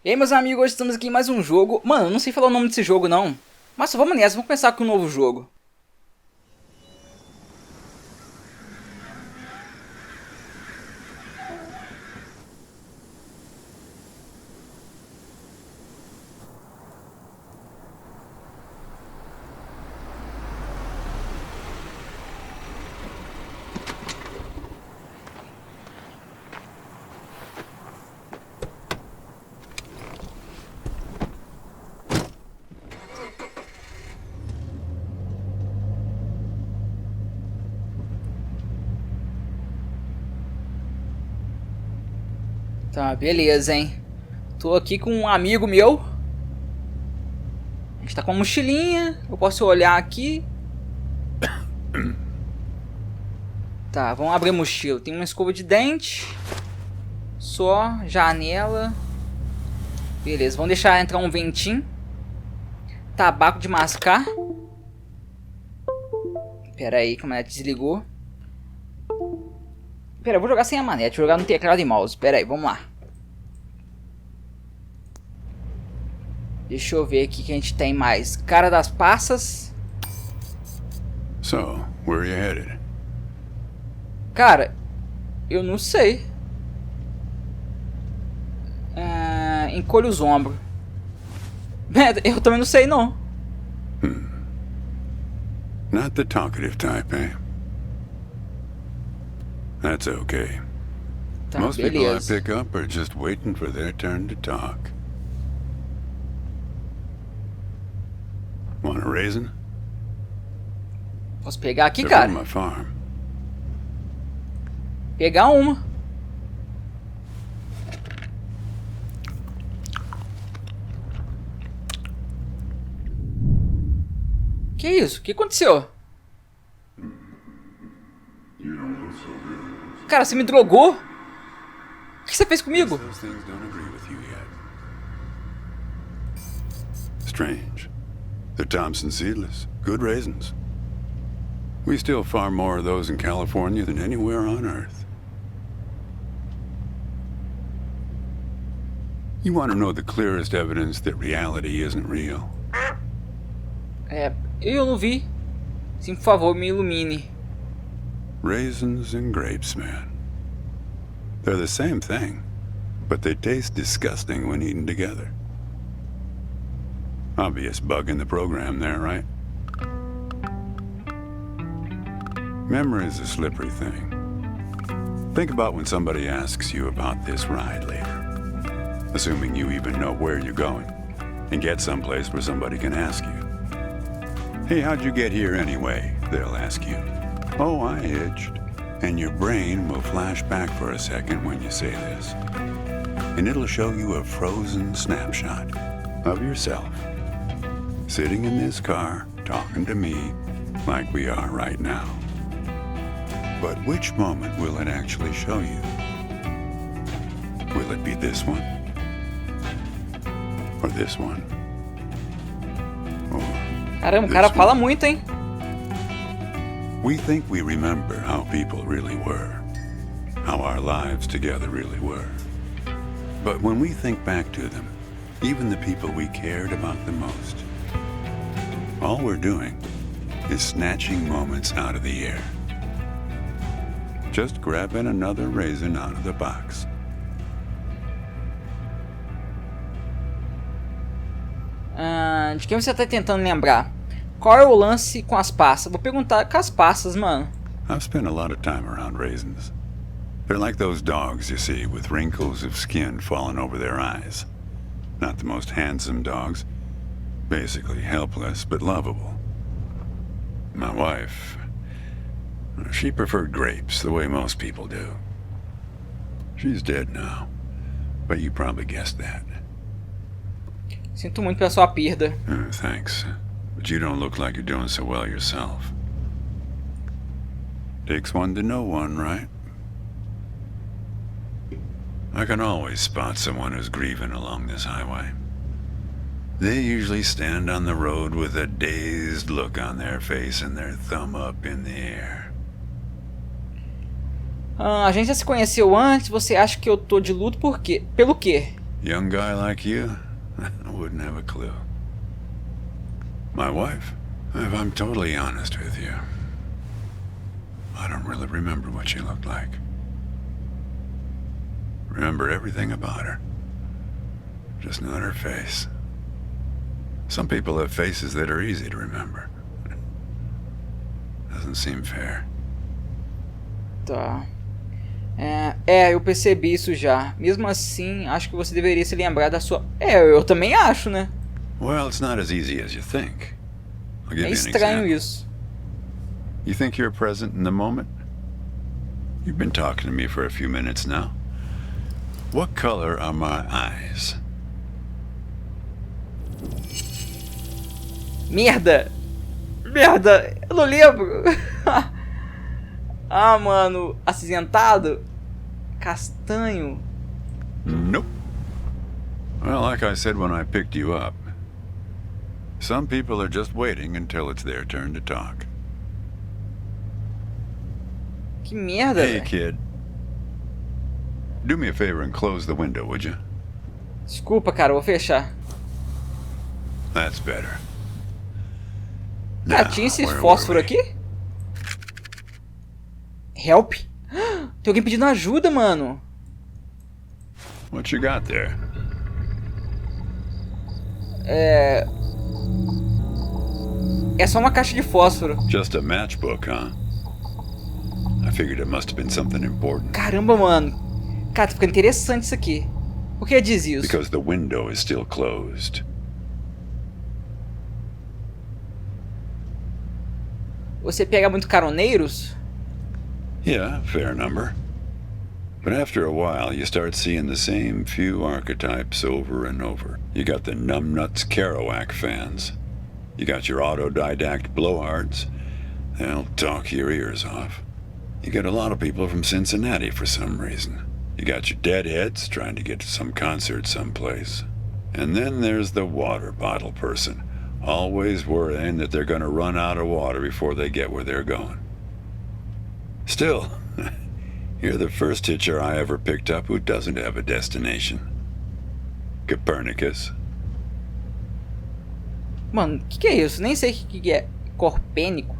E aí, meus amigos, hoje estamos aqui em mais um jogo. Mano, eu não sei falar o nome desse jogo não, mas só vamos nessa, vamos começar com um novo jogo. Tá, beleza, hein. Tô aqui com um amigo meu. A gente tá com uma mochilinha. Eu posso olhar aqui. Tá, vamos abrir a mochila. Tem uma escova de dente. Só, janela. Beleza, vamos deixar entrar um ventinho. Tabaco de mascar. Pera aí, como é que desligou? Pera, eu vou jogar sem a manete, vou jogar no teclado e mouse. Pera aí, vamos lá. Deixa eu ver aqui que a gente tem mais. Cara das passas. So, where are you headed? Cara, eu não sei. Encolhe os ombros. Eu também não sei não. Not the talkative type, eh? That's okay. Tá, Most people I beleza. pick up are just waiting for their turn to talk. Want a raisin? Posso pegar aqui, They're cara? from my farm. Pegar uma. Que isso? O que aconteceu? Cara, você me drogou? O que você fez comigo? Those things don't agree with you yet. Strange. They're Thompson seedless. Good raisins. We still farm more of those in California than anywhere on Earth. You want to know the clearest evidence that reality isn't real? Eu não vi. Sim, por favor, me ilumine. Raisins and grapes, man. They're the same thing, but they taste disgusting when eaten together. Obvious bug in the program there, right? Memory's a slippery thing. Think about when somebody asks you about this ride later, assuming you even know where you're going, and get someplace where somebody can ask you. Hey, how'd you get here anyway? They'll ask you. Oh, I hitched. And your brain will flash back for a second when you say this. And it'll show you a frozen snapshot of yourself, sitting in this car, talking to me like we are right now. But which moment will it actually show you? Will it be this one? Or this one? Or Caramba, o cara fala muito, hein? we think we remember how people really were, how our lives together really were. But when we think back to them, even the people we cared about the most, all we're doing is snatching moments out of the air. Just grabbing another raisin out of the box. De quem você tá tentando lembrar? Qual é o lance com as passas? Vou perguntar com as passas, mano. I've spent a lot of time around raisins. They're like those dogs you see with wrinkles of skin falling over their eyes. Not the most handsome dogs. Basically helpless but lovable. My wife, she preferred grapes the way most people do. She's dead now, but you probably guessed that. Sinto muito pela sua perda. Thanks, but you don't look like you're doing so well yourself. Takes one to know one, right? I can always spot someone who's grieving along this highway. They usually stand on the road with a dazed look on their face and their thumb up in the air. A gente já se conheceu antes, você acha que eu tô de luto por quê? Pelo quê? Young guy like you, I wouldn't have a clue. My wife, if I'm totally honest with you, I don't really remember what she looked like. Remember everything about her. Just not her face. Some people have faces that are easy to remember. Doesn't seem fair. Tá. Eu percebi isso já. Mesmo assim, acho que você deveria se lembrar da sua... eu também acho, né? Well, it's not as easy as you think. I'll give É you an estranho example. isso. You think you're present in the moment? You've been talking to me for a few minutes now. What color are my eyes? Merda! Merda! Eu não lembro! Ah, mano. Acinzentado? Castanho? Nope. Well, like I said when I picked you up, some people are just waiting until it's their turn to talk. Que merda, Hey, velho. kid. Do me a favor and close the window, would you? Desculpa, cara. Eu vou fechar. That's better. Ah, Now, tinha esse where fósforo were we? aqui? Help? Tem alguém pedindo ajuda, mano. What you got there? É só uma caixa de fósforo. Just a matchbook, huh? I figured it must have been something important. Caramba, mano. Cara, tá ficando interessante isso aqui. Por que diz isso? Because the window is still closed. Você pega muito caroneiros? Yeah, fair number. But after a while, you start seeing the same few archetypes over and over. You got the numbnuts Kerouac fans. You got your autodidact blowhards. They'll talk your ears off. You get a lot of people from Cincinnati for some reason. You got your deadheads trying to get to some concert someplace. And then there's the water bottle person, always worrying that they're going to run out of water before they get where they're going. Still, you're the first hitcher I ever picked up who doesn't have a destination. Copernicus. Mano, o que é isso? Nem sei o que é. Corpênico?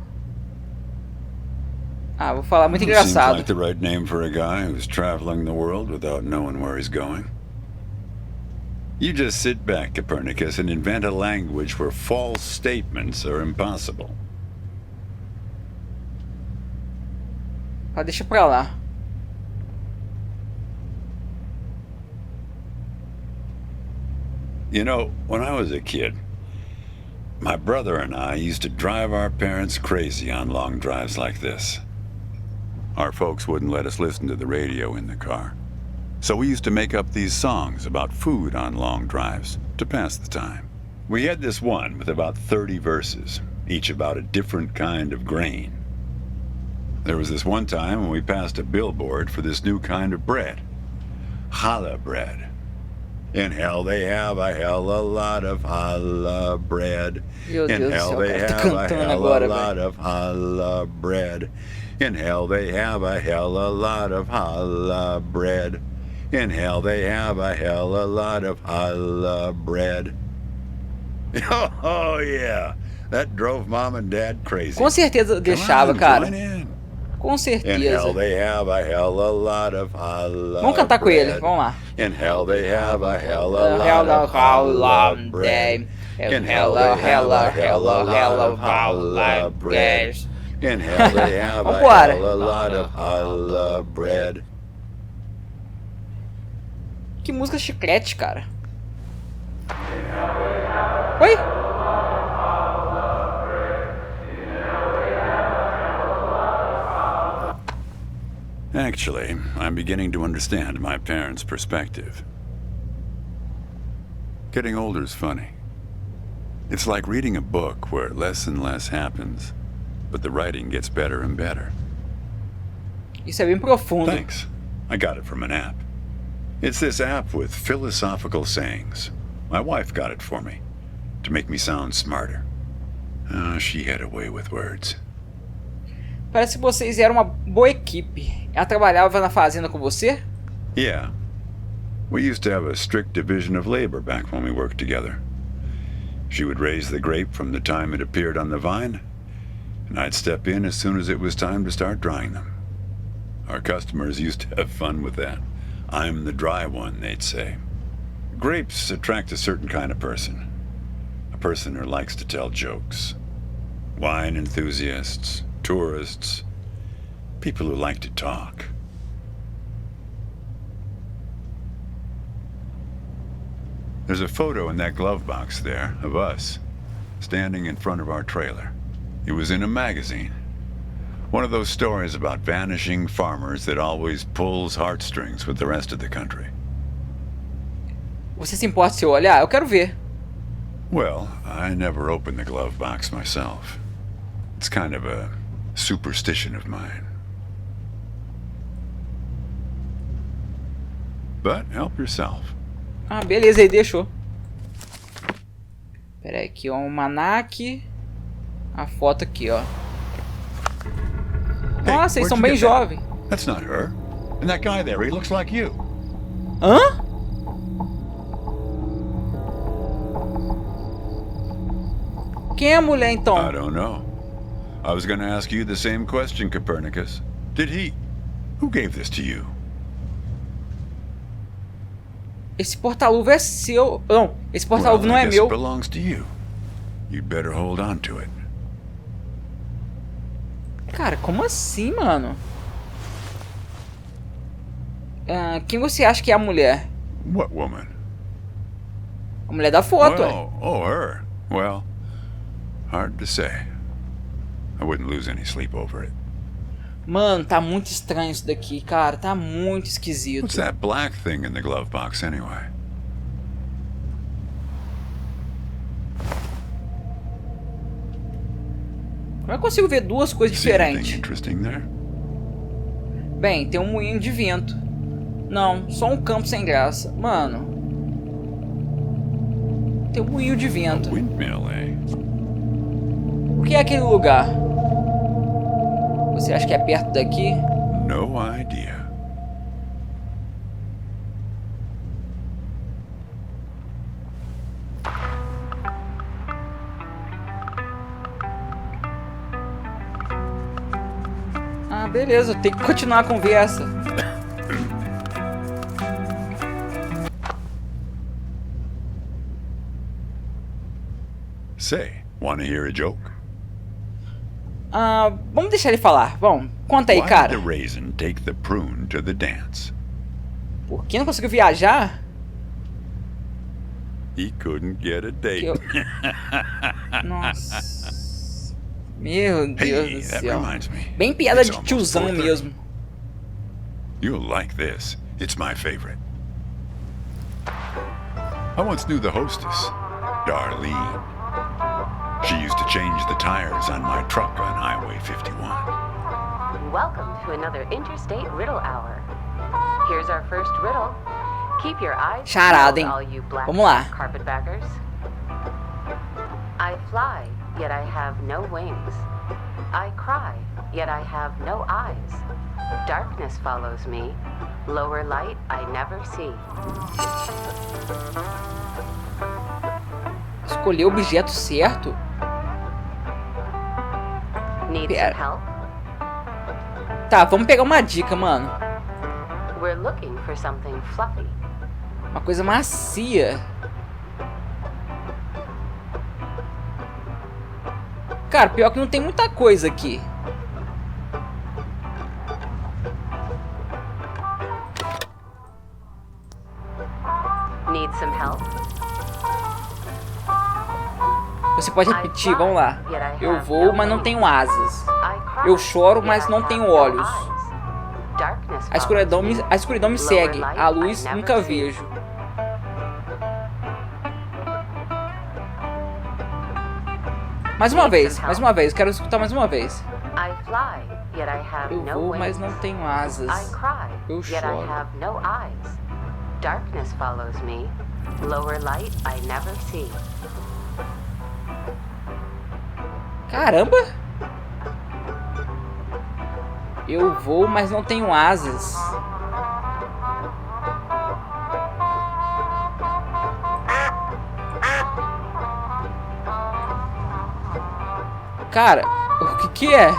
Ah, vou falar muito Seems engraçado. like the right name for a guy who's traveling the world without knowing where he's going. You just sit back, Copernicus, and invent a language where false statements are impossible. Ah, deixa pra lá. You know, when I was a kid, my brother and I used to drive our parents crazy on long drives like this. Our folks wouldn't let us listen to the radio in the car. So we used to make up these songs about food on long drives to pass the time. We had this one with about 30 verses, each about a different kind of grain. There was this one time when we passed a billboard for this new kind of bread, challah bread. In hell they have a hell a lot of challah bread. Meu In Deus do hell céu, they cara, tá have a cantando hell agora, a velho. lot of challah bread. In hell they have a hell a lot of challah bread. In hell they have a hell a lot of challah bread. Oh yeah, that drove mom and dad crazy. Com certeza deixava, Come on, cara. join in. Com In hell certeza. they have a hell a lot of challah Vamos cantar com ele, bread. vamos lá. In hell they have a hell a Hell, lot of challah bread. In hell they have a hell a lot of challah bread. In hell they have a Vambora. hell a lot of challah bread. Que música chiclete, cara. Oi? Actually, I'm beginning to understand my parents' perspective. Getting older's funny. It's like reading a book where less and less happens, but the writing gets better and better. Isso é bem profundo. Thanks. I got it from an app. It's this app with philosophical sayings. My wife got it for me, to make me sound smarter. She had a way with words. Parece que vocês eram uma boa equipe. Ela trabalhava na fazenda com você? Yeah. We used to have a strict division of labor back when we worked together. She would raise the grape from the time it appeared on the vine, and I'd step in as soon as it was time to start drying them. Our customers used to have fun with that. I'm the dry one, they'd say. Grapes attract a certain kind of person. A person who likes to tell jokes. Wine enthusiasts, tourists, people who like to talk. There's a photo in that glove box there of us, standing in front of our trailer. It was in a magazine. One of those stories about vanishing farmers that always pulls heartstrings with the rest of the country. Você se importa se eu olhar? Eu quero ver. Well, I never opened the glove box myself. It's kind of a superstition of mine. But help yourself. Ah, beleza, ele deixou. Pera aí, aqui ó, um almanaque. A foto aqui, ó. Nossa, eles são bem jovens. That's not her. And that guy there, he looks like you. Hã? Quem é a mulher então? I don't know. I was going to ask you the same question, Copernicus. Who gave this to you? Esse porta-luva é seu. Não, esse porta-luva não é meu. It belongs to you. You'd better hold on to it. Cara, como assim, mano? Quem você acha que é a mulher? What woman? A mulher da foto, her. Well, hard to say. I wouldn't lose any sleep over it. Mano, tá muito estranho isso daqui, cara. Tá muito esquisito. What's that black thing in the glove box anyway? Como é que eu consigo ver duas coisas diferentes? Interesting there? Bem, tem um moinho de vento. Não, só um campo sem graça. Mano. Tem um moinho de vento. Windmill, eh? O que é aquele lugar? Você acha que é perto daqui? No idea. Ah, beleza, tem que continuar a conversa. Say, wanna hear a joke? Vamos deixar ele falar. Vamos, conta aí, cara. Why did the raisin take the prune to the dance? Por que não conseguiu viajar? He couldn't get a date. Nossa. Meu Deus Hey, do that céu. reminds me. Bem piada It's de almost tiozão 4:30. mesmo. You'll like this. It's my favorite. I once knew the hostess, Darlene. She used to change the tires on my truck on Highway 51. Welcome to another Interstate Riddle Hour. Here's our first riddle. Keep your eyes Charada, peeled, hein? all you black Vamos lá. carpetbaggers. I fly, yet I have no wings. I cry, yet I have no eyes. Darkness follows me. Lower light I never see. Escolher o objeto certo? Need some Pera. help? Tá, vamos pegar uma dica, mano. We're looking for something fluffy. Uma coisa macia. Cara, pior que não tem muita coisa aqui. Need some help? Você pode repetir, vamos lá. Eu vou, mas não tenho asas. Eu choro, mas não tenho olhos. A escuridão me segue. A luz nunca vejo. Mais uma vez. Quero escutar mais uma vez. Eu vou, mas não tenho asas. Eu choro. Darkness follows me. Lower light I never see. Caramba! Eu vou, mas não tenho asas. Cara, o que que é?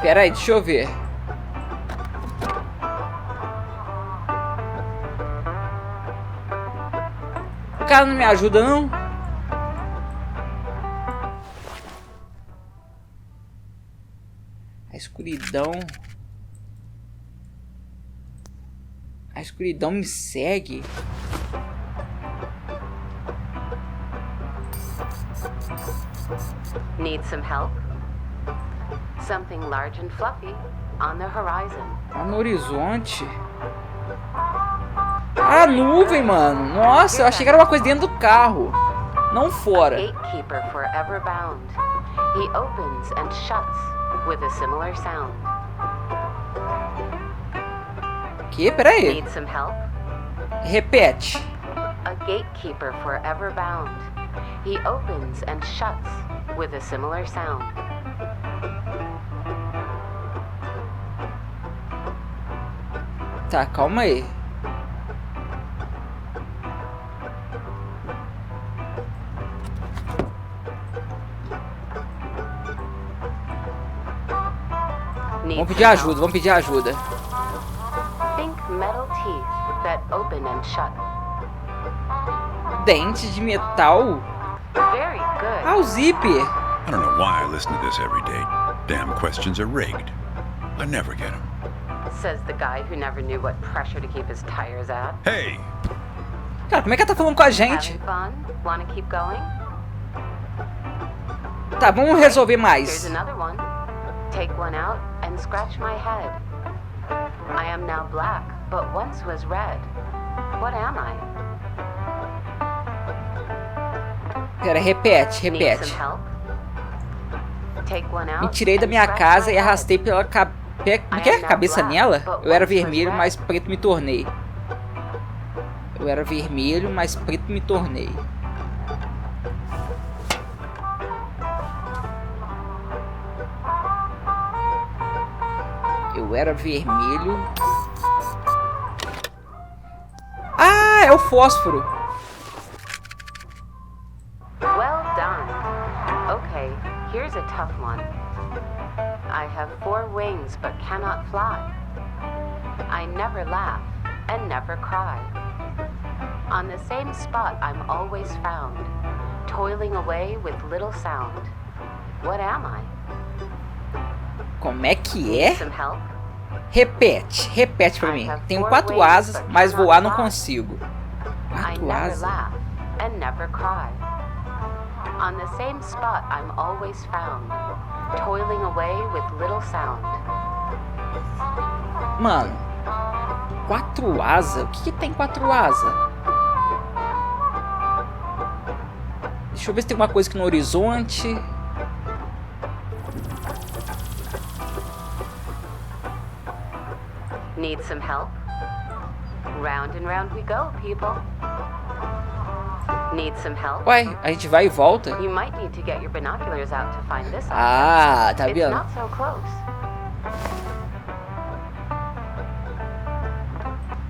Pera aí, deixa eu ver. O cara não me ajuda, não? A escuridão... A escuridão me segue? Need some help? Something large and fluffy on the horizon. Lá no horizonte. Ah, nuvem, mano. Nossa, eu achei que era uma coisa dentro do carro. Não fora. Gatekeeper forever bound. He opens and shuts with a similar sound. Que? Pera aí. Need some help? Repete. A gatekeeper forever bound. He opens and shuts with a similar sound. Tá, calma aí. Vamos pedir ajuda, vamos pedir ajuda. Think metal teeth that open and shut. Dente de metal? Very good. Ah, o zip. I don't know why I listen to this every day. Damn questions are rigged. I never get them. Says the guy who never knew what pressure to keep his tires at. Hey! Cara, como é que ela tá falando com a gente? Having fun? Wanna keep going? Tá, vamos resolver Here's mais. another one. Take one out and scratch my head. I am now black, but once was red. What am I? Pera, repete, Need repete. some help? Take one out Me tirei da and minha scratch casa my e head. arrastei pela cabeça nela? Eu era vermelho, mas preto me tornei. Eu era vermelho, mas preto me tornei. Eu era vermelho. Ah, é o fósforo. Well done. Okay, here's a tough one. I have 4 wings but cannot fly. I never laugh and never cry. On the same spot I'm always found, toiling away with little sound. What am I? Como é que é? Some help? Repete, repete pra mim. Tenho 4 asas, mas voar não consigo. I 4 never asas. laugh and never cry. On the same spot I'm always found, toiling away with little sound. Mano, 4 asas? O que tem 4 asas? Deixa eu ver se tem alguma coisa aqui no horizonte. Need some help? Round and round we go, people. Need some help? Ué, a gente vai e volta? You might need to get your binoculars out to find this object. Ah, tá It's vendo? not so close.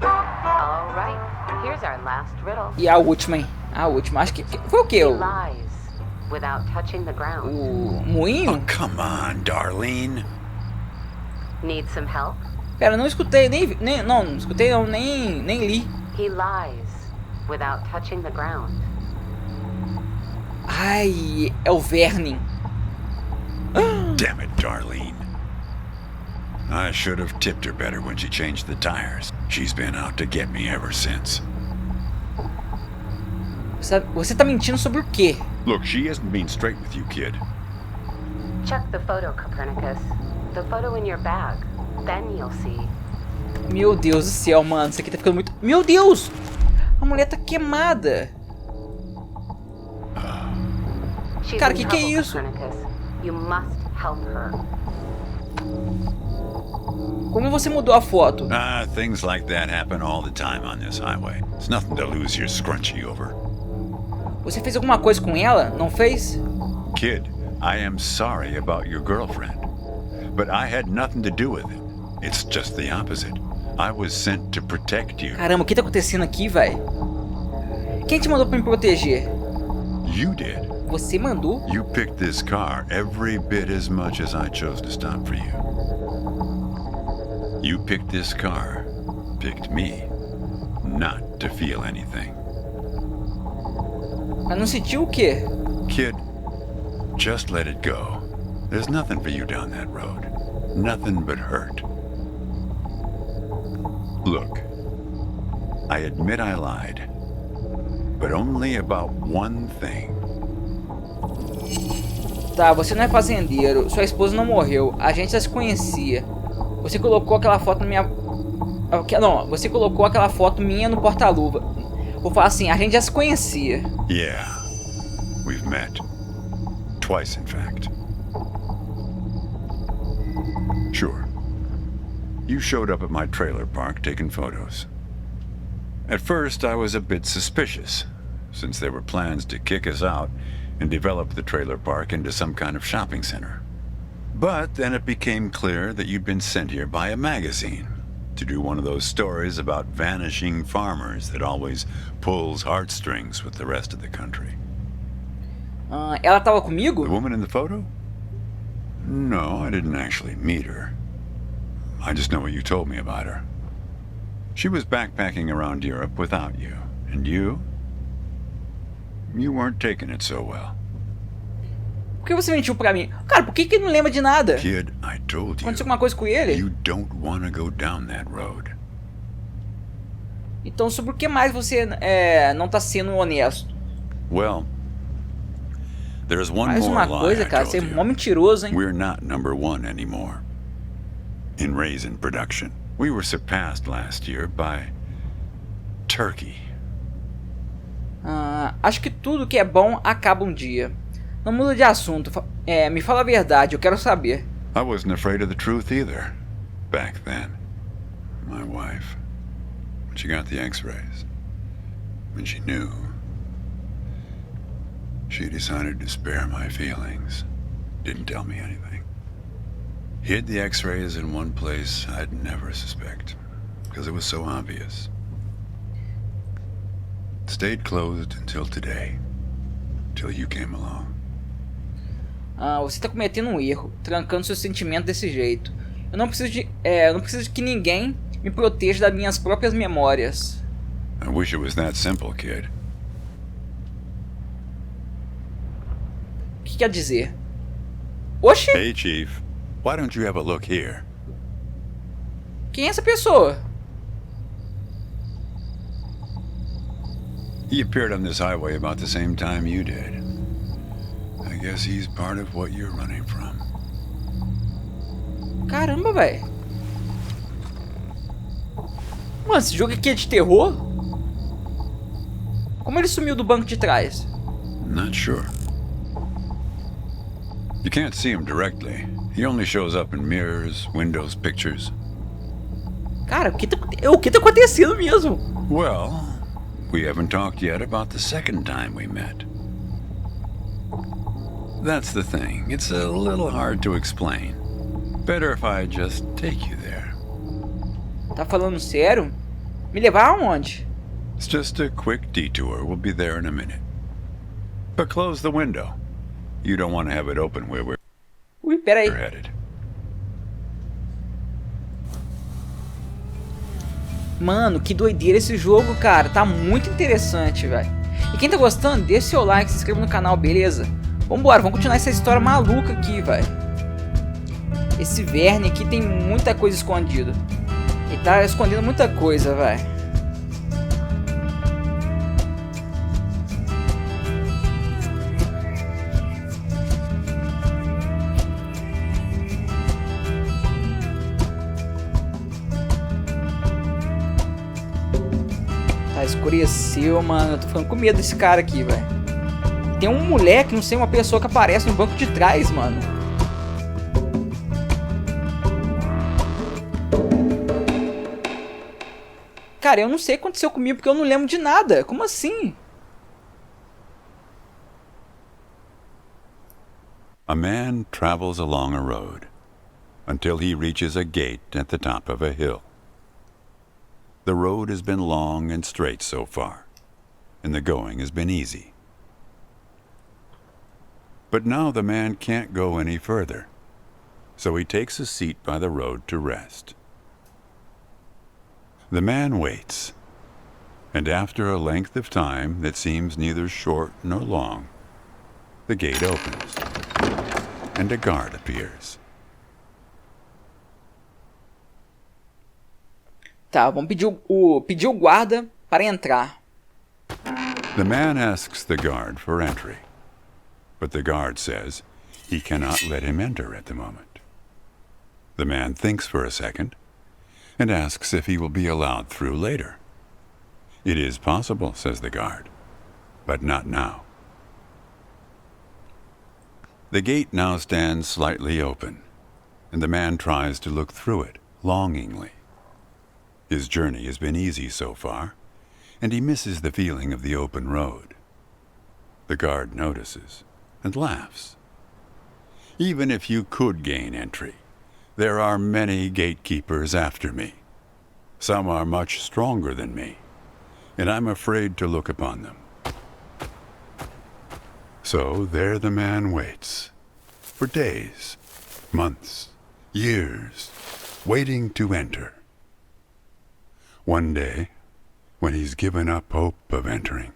All right, here's our last riddle. E a última, hein? A última, acho que foi o que? He O lies without touching the ground. moinho? Come on, Darlene. Need some help? Pera, não escutei, não escutei não, nem li. He lies without touching the ground. Ai, é o Vermin. Damn it, Darlene. I should have tipped her better when she changed the tires. She's been out to get me ever since. Você tá mentindo sobre o quê? Look, she isn't being straight with you, kid. Check the photo, Copernicus. The photo in your bag. Then you'll see. Meu Deus do céu, mano. Isso aqui tá ficando muito... Meu Deus! A mulher tá queimada. She's Cara, in que é trouble, isso? Copernicus. You must help her. Como você mudou a foto? Things like that happen all the time on this highway. It's nothing to lose your scrunchie over. Você fez alguma coisa com ela? Não fez? Kid, I am sorry about your girlfriend. But I had nothing to do with it. It's just the opposite. I was sent to protect you. Caramba, o que tá acontecendo aqui, velho? Quem te mandou pra me proteger? You did. Você mandou? You picked this car every bit as much as I chose to stop for you. You picked this car, picked me, not to feel anything. Pra não sentir o quê? Kid, just let it go. There's nothing for you down that road. Nothing but hurt. Look, I admit I lied, but only about one thing. Tá, você não é fazendeiro, sua esposa não morreu, a gente já se conhecia. Você colocou aquela foto na minha... Não, você colocou aquela foto minha no porta-luva. Vou falar assim, a gente já se conhecia. Yeah, we've met. Twice, in fact. Sure. You showed up at my trailer park taking photos. At first, I was a bit suspicious, since there were plans to kick us out and develop the trailer park into some kind of shopping center. But then it became clear that you'd been sent here by a magazine to do one of those stories about vanishing farmers that always pulls heartstrings with the rest of the country. Ela tava comigo? The woman in the photo? No, I didn't actually meet her. I just know what you told me about her. She was backpacking around Europe without you. And you? You weren't taking it so well. Por que você mentiu pra mim? Cara, por que ele não lembra de nada? Kid, I told you. Aconteceu alguma coisa com ele? You don't want to go down that road. Então, sobre o que mais você não tá sendo honesto? Well, there's one Mais more uma lie coisa, I cara, told você é you. mó mentiroso, hein? We're not number one anymore. In raisin production. We were surpassed last year by Turkey. Acho que tudo que é bom acaba um dia. Não muda de assunto. Me fala a verdade, eu quero saber. I wasn't afraid of the truth either, back then. My wife, when she got the x-rays, when she knew, she decided to spare my feelings. Didn't tell me anything. Hid the x-rays in one place I'd never suspect, because it was so obvious. Stayed closed until today, till you came along. Você tá cometendo um erro, trancando seu sentimento desse jeito. Eu não preciso que ninguém me proteja das minhas próprias memórias. I wish it was that simple, kid. O que quer dizer? Oxi! Hey, Chief. Why don't you have a look here? Quem é essa pessoa? He appeared on this highway about the same time you did. I guess he's part of what you're running from. Caramba, velho. Mano, esse jogo aqui é de terror? Como ele sumiu do banco de trás? Not sure. You can't see him directly. He only shows up in mirrors, windows, pictures. Cara, o que tá acontecendo mesmo? Well, we haven't talked yet about the second time we met. That's the thing. It's a little hard to explain. Better if I just take you there. Tá falando sério? Me levar aonde? It's just a quick detour. We'll be there in a minute. But close the window. You don't want to have it open where we're Ui, pera aí. headed. Mano, que doideira esse jogo, cara. Tá muito interessante, velho. E quem tá gostando, deixa seu like, se inscreva no canal, beleza? Vambora, vamos continuar essa história maluca aqui, velho. Esse Verne aqui tem muita coisa escondida. Ele tá escondendo muita coisa, velho. Tá, escureceu, mano. Eu tô ficando com medo desse cara aqui, velho. Tem um moleque, não sei, uma pessoa que aparece no banco de trás, mano. Cara, eu não sei o que aconteceu comigo porque eu não lembro de nada. Como assim? A man travels along a road. until he reaches a gate at the top of a hill. The road has been long and straight so far, and the going has been easy. But now the man can't go any further, so he takes a seat by the road to rest. The man waits, and after a length of time that seems neither short nor long, the gate opens, and a guard appears. Tá, vamos pedir o guarda para entrar. The man asks the guard for entry, but the guard says he cannot let him enter at the moment. The man thinks for a second and asks if he will be allowed through later. It is possible, says the guard, but not now. The gate now stands slightly open, and the man tries to look through it longingly. His journey has been easy so far, and he misses the feeling of the open road. The guard notices and laughs. Even if you could gain entry, there are many gatekeepers after me. Some are much stronger than me, and I'm afraid to look upon them. So there the man waits, for days, months, years, waiting to enter. One day, when he's given up hope of entering,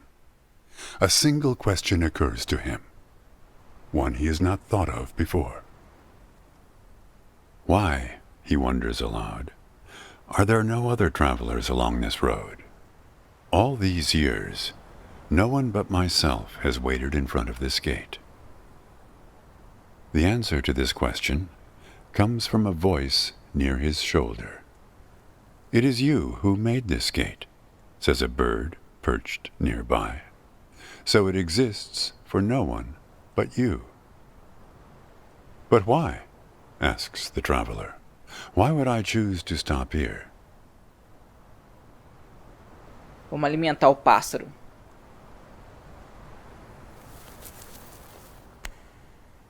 a single question occurs to him, one he has not thought of before. Why, he wonders aloud, are there no other travelers along this road? All these years, no one but myself has waited in front of this gate. The answer to this question comes from a voice near his shoulder. It is you who made this gate, says a bird perched nearby. So it exists for no one but you. But why? Asks the traveler. Why would I choose to stop here? Vamos alimentar o pássaro.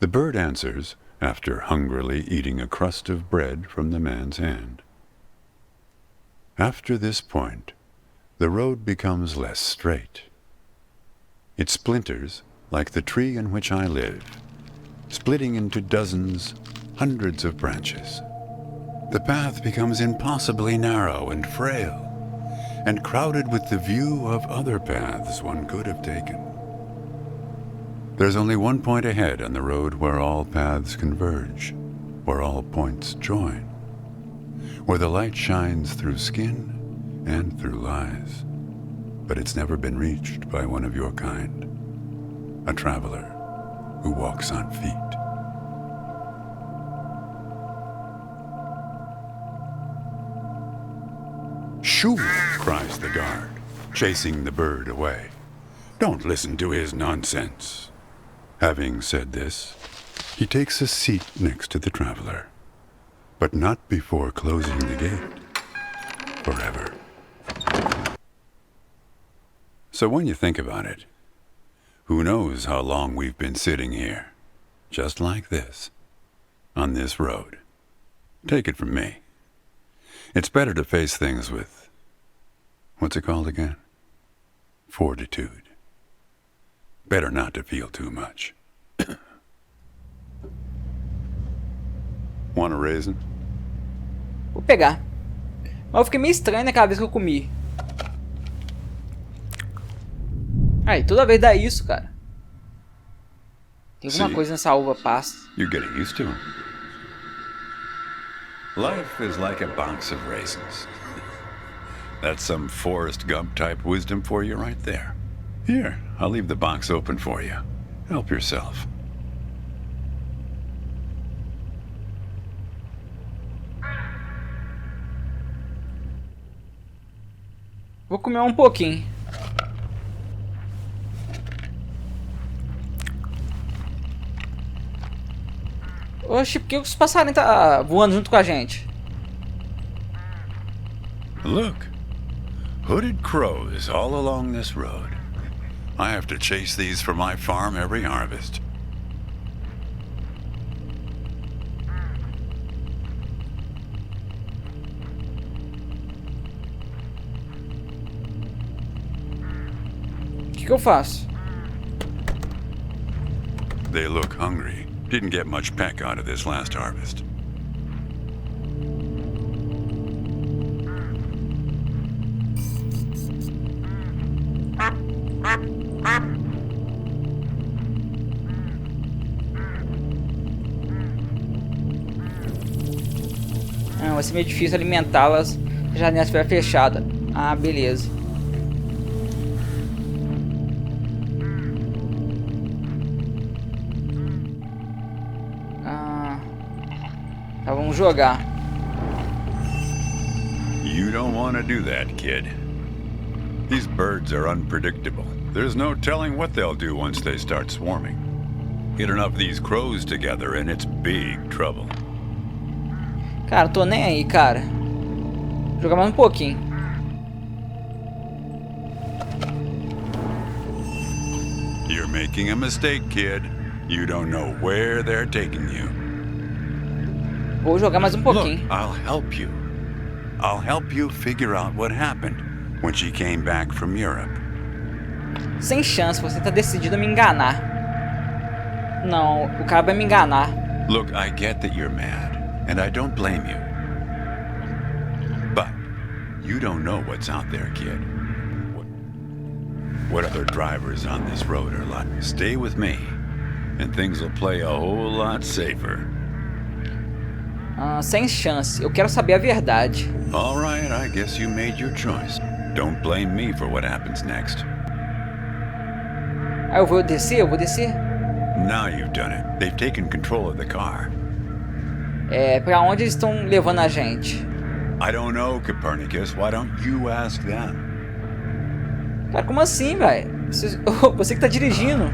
The bird answers after hungrily eating a crust of bread from the man's hand. After this point, the road becomes less straight. It splinters like the tree in which I live, splitting into dozens, hundreds of branches. The path becomes impossibly narrow and frail, and crowded with the view of other paths one could have taken. There's only one point ahead on the road where all paths converge, where all points join, where the light shines through skin and through lies. But it's never been reached by one of your kind, a traveler who walks on feet. Shoo! Cries the guard, chasing the bird away. Don't listen to his nonsense. Having said this, he takes a seat next to the traveler, but not before closing the gate forever. So when you think about it, who knows how long we've been sitting here, just like this, on this road. Take it from me. It's better to face things with, what's it called again? Fortitude. Better not to feel too much. Want a raisin? Vou pegar. Mas eu fiquei meio estranho naquela vez que eu comi. Aí, toda vez dá isso, cara. Tem alguma coisa nessa uva passa. You're getting used to them. Life is like a box of raisins. That's some Forrest Gump type wisdom for you right there. Here, I'll leave the box open for you. Help yourself. Vou comer um pouquinho. Oxi, por que os passarinhos tá voando junto com a gente? Look, hooded crows all along this road. I have to chase these for my farm every harvest. que eu faço? They look hungry. Didn't get much peck out of this last harvest. Ah, vai ser meio difícil alimentá-las se a janela estiver fechada. Ah, beleza. Tá, vamos jogar. You don't want to do that, kid. These birds are unpredictable. There's no telling what they'll do once they start swarming. Get enough of these crows together and it's big trouble. Cara, tô nem aí, cara. Vou jogar mais um pouquinho. You're making a mistake, kid. You don't know where they're taking you. Vou jogar mais um Look, pouquinho. I'll help you. I'll help you figure out what happened when she came back from Europe. Sem chance, você tá decidido a me enganar. Não, o cara vai me enganar. Look, I get that you're mad, and I don't blame you. But you don't know what's out there, kid. What other drivers on this road are like? Stay with me, and things will play a whole lot safer. Sem chance, eu quero saber a verdade. All right, I guess you made your choice. Don't blame me for what happens next. Ah, eu vou descer? Eu vou descer? Now you've done it. They've taken control of the car. Pra onde eles estão levando a gente? I don't know, Copernicus. Why don't you ask them? Cara, como assim, velho? Você que tá dirigindo.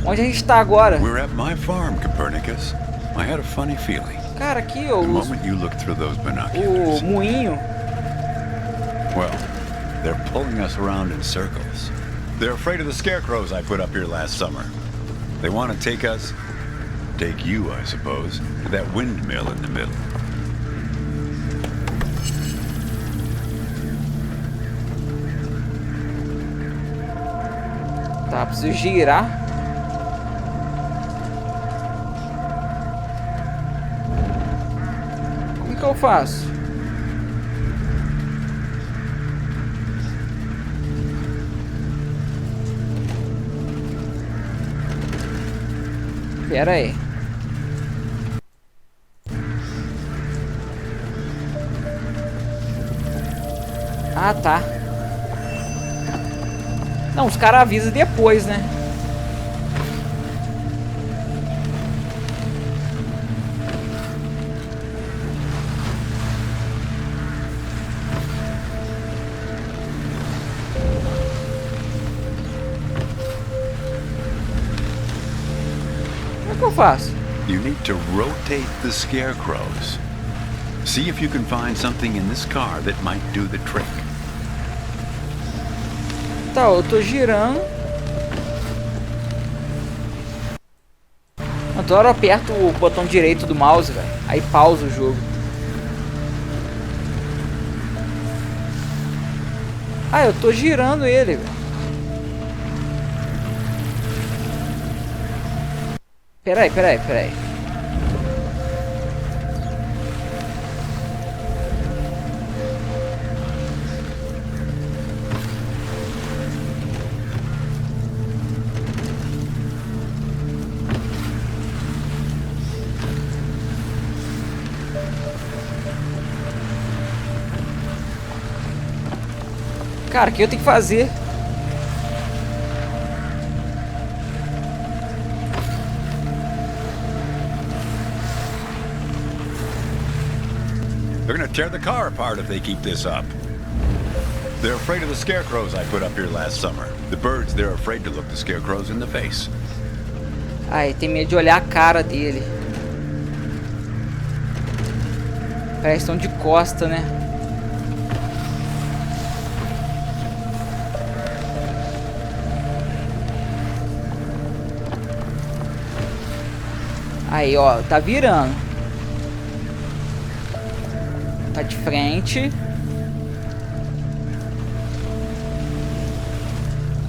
Onde a gente tá agora? We're at my farm, Copernicus. I had a funny feeling. Cara, aqui, The moment you look through those o binoculars. moinho. Well, they're pulling us around in circles. They're afraid of the scarecrows I put up here last summer. They want to take you, I suppose, to that windmill in the middle. Tá, preciso girar. Como que eu faço? Pera aí. Ah, tá. Não, os caras avisam depois, né? Como é que eu faço? You need to rotate the scarecrows. See if you can find something in this car that might do the trick. Tá, eu tô girando. Toda hora eu aperto o botão direito do mouse, velho. Aí pausa o jogo. Ah, eu tô girando ele, velho. Peraí. Cara, o que eu tenho que fazer? They're gonna tear the car apart if they keep this up. They're afraid of the scarecrows I put up here last summer. The birds, they're afraid to look the scarecrows in the face. Ai, tem medo de olhar a cara dele. Parece que estão de costa, né? Aí, ó, tá virando. Tá de frente.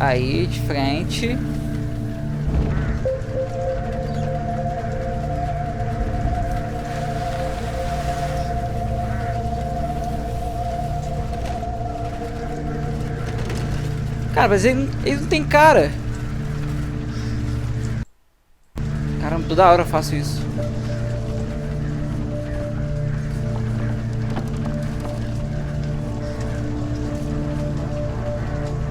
Aí, de frente. Cara, mas ele não tem cara. Caramba, toda hora eu faço isso.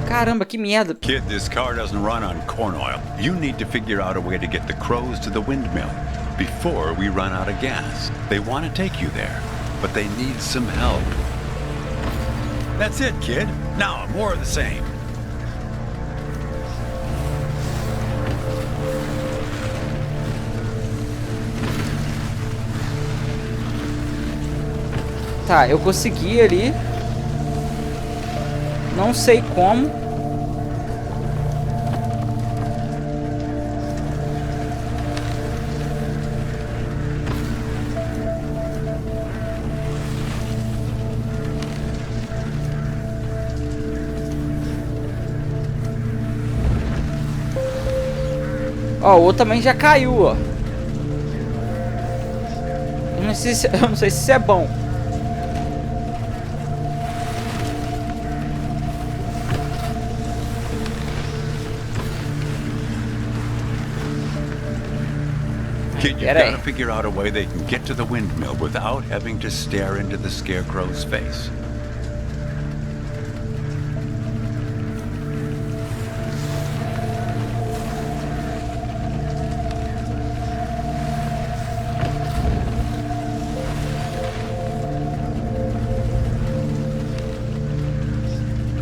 Caramba, que merda. Kid, this car doesn't run on corn oil. You need to figure out a way to get the crows to the windmill before we run out of gas. They want to take you there, but they need some help. That's it, kid. Now, more of the same. Tá, eu consegui ali. Não sei como. Ó, o outro também já caiu, ó. Eu não sei se isso é bom. Kid, you've got to figure out a way they can get to the windmill without having to stare into the scarecrow's face.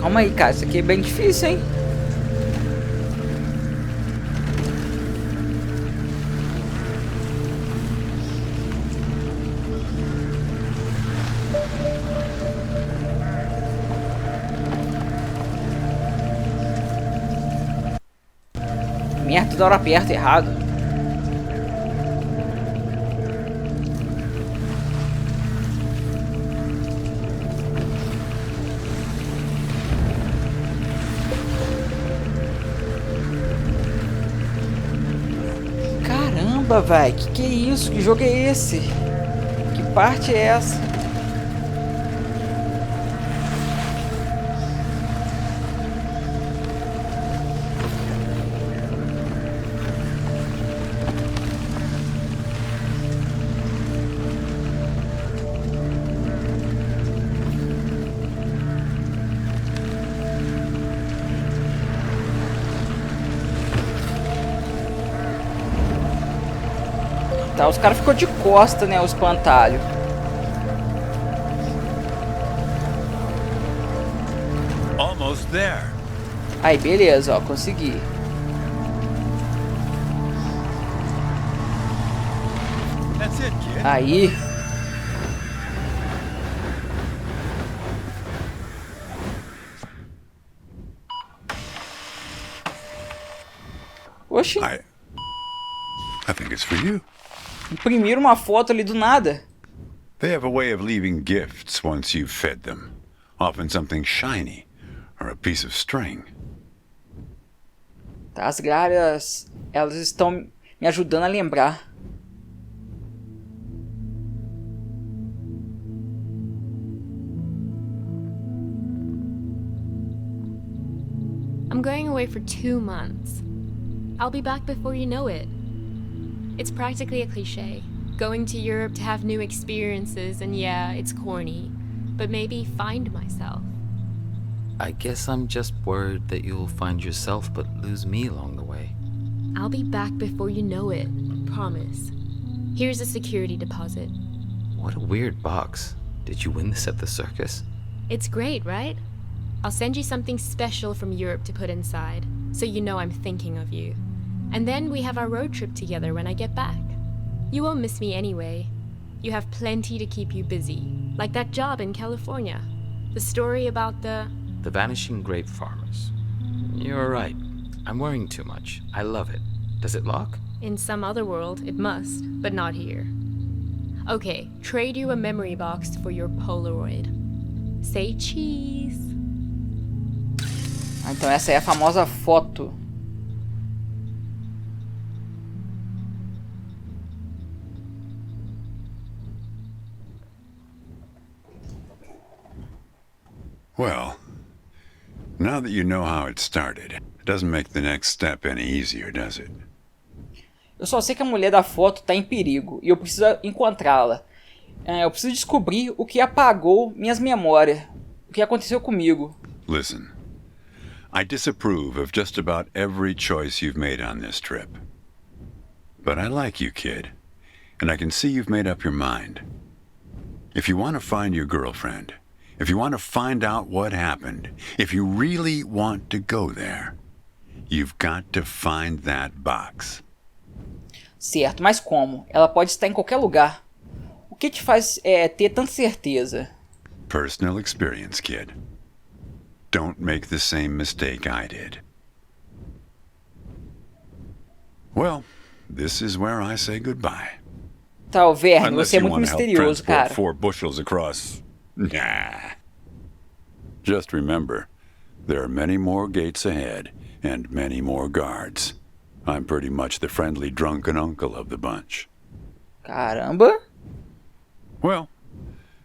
Calma aí, cara. Isso aqui é bem difícil, hein? Merda, toda hora aperta errado. Caramba, velho. Que é isso? Que jogo é esse? Que parte é essa? Tá, os caras ficou de costa, né, o espantalho. Almost there. Aí, beleza, ó, consegui. That's it, kid. Aí. Oxi. I think it's for you. Imprimiram uma foto ali do nada. They have a way of leaving gifts once you've fed them. Often something shiny or a piece of string. Tá, as galhas, elas estão me ajudando a lembrar. I'm going away for 2 months. I'll be back before you know it. It's practically a cliche. Going to Europe to have new experiences, and yeah, it's corny, but maybe find myself. I guess I'm just worried that you'll find yourself but lose me along the way. I'll be back before you know it, promise. Here's a security deposit. What a weird box. Did you win this at the circus? It's great, right? I'll send you something special from Europe to put inside, so you know I'm thinking of you. And then we have our road trip together when I get back. You won't miss me anyway. You have plenty to keep you busy, like that job in California. The story about the vanishing grape farmers. You're right. I'm worrying too much. I love it. Does it lock? In some other world, it must, but not here. Okay, trade you a memory box for your Polaroid. Say cheese. Ah, então essa é a famosa foto. Well, now that you know how it started, it doesn't make the next step any easier, does it? Eu só sei que a mulher da foto tá em perigo e eu preciso encontrá-la. Eu preciso descobrir o que apagou minhas memórias. O que aconteceu comigo. Listen, I disapprove of just about every choice you've made on this trip. But I like you, kid, and I can see you've made up your mind. If you want to find your girlfriend, if you want to find out what happened, if you really want to go there, you've got to find that box. Certo, mas como? Ela pode estar em qualquer lugar. O que te faz ter tanta certeza? Personal experience, kid. Don't make the same mistake I did. Well, this is where I say goodbye. Tá, o Verne, Unless você é you muito want to help misterioso, transport cara. 4 bushels across. Nah. Just remember, there are many more gates ahead and many more guards. I'm pretty much the friendly drunken uncle of the bunch. Caramba. Well,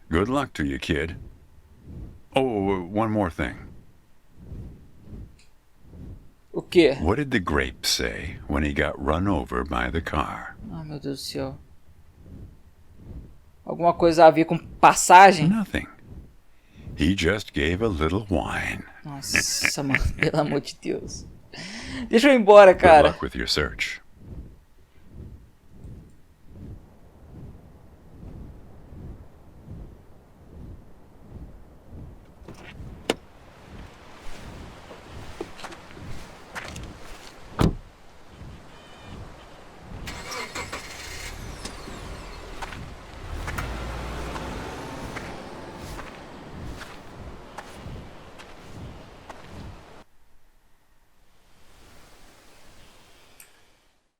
good luck to you, kid. Oh, one more thing. O quê? What did the grape say when he got run over by the car? Ai, meu Deus do céu. Alguma coisa a ver com passagem? Nothing. He just gave a little whine. Nossa, mano, pelo amor de Deus. Deixa eu ir embora, Good cara. luck with your search.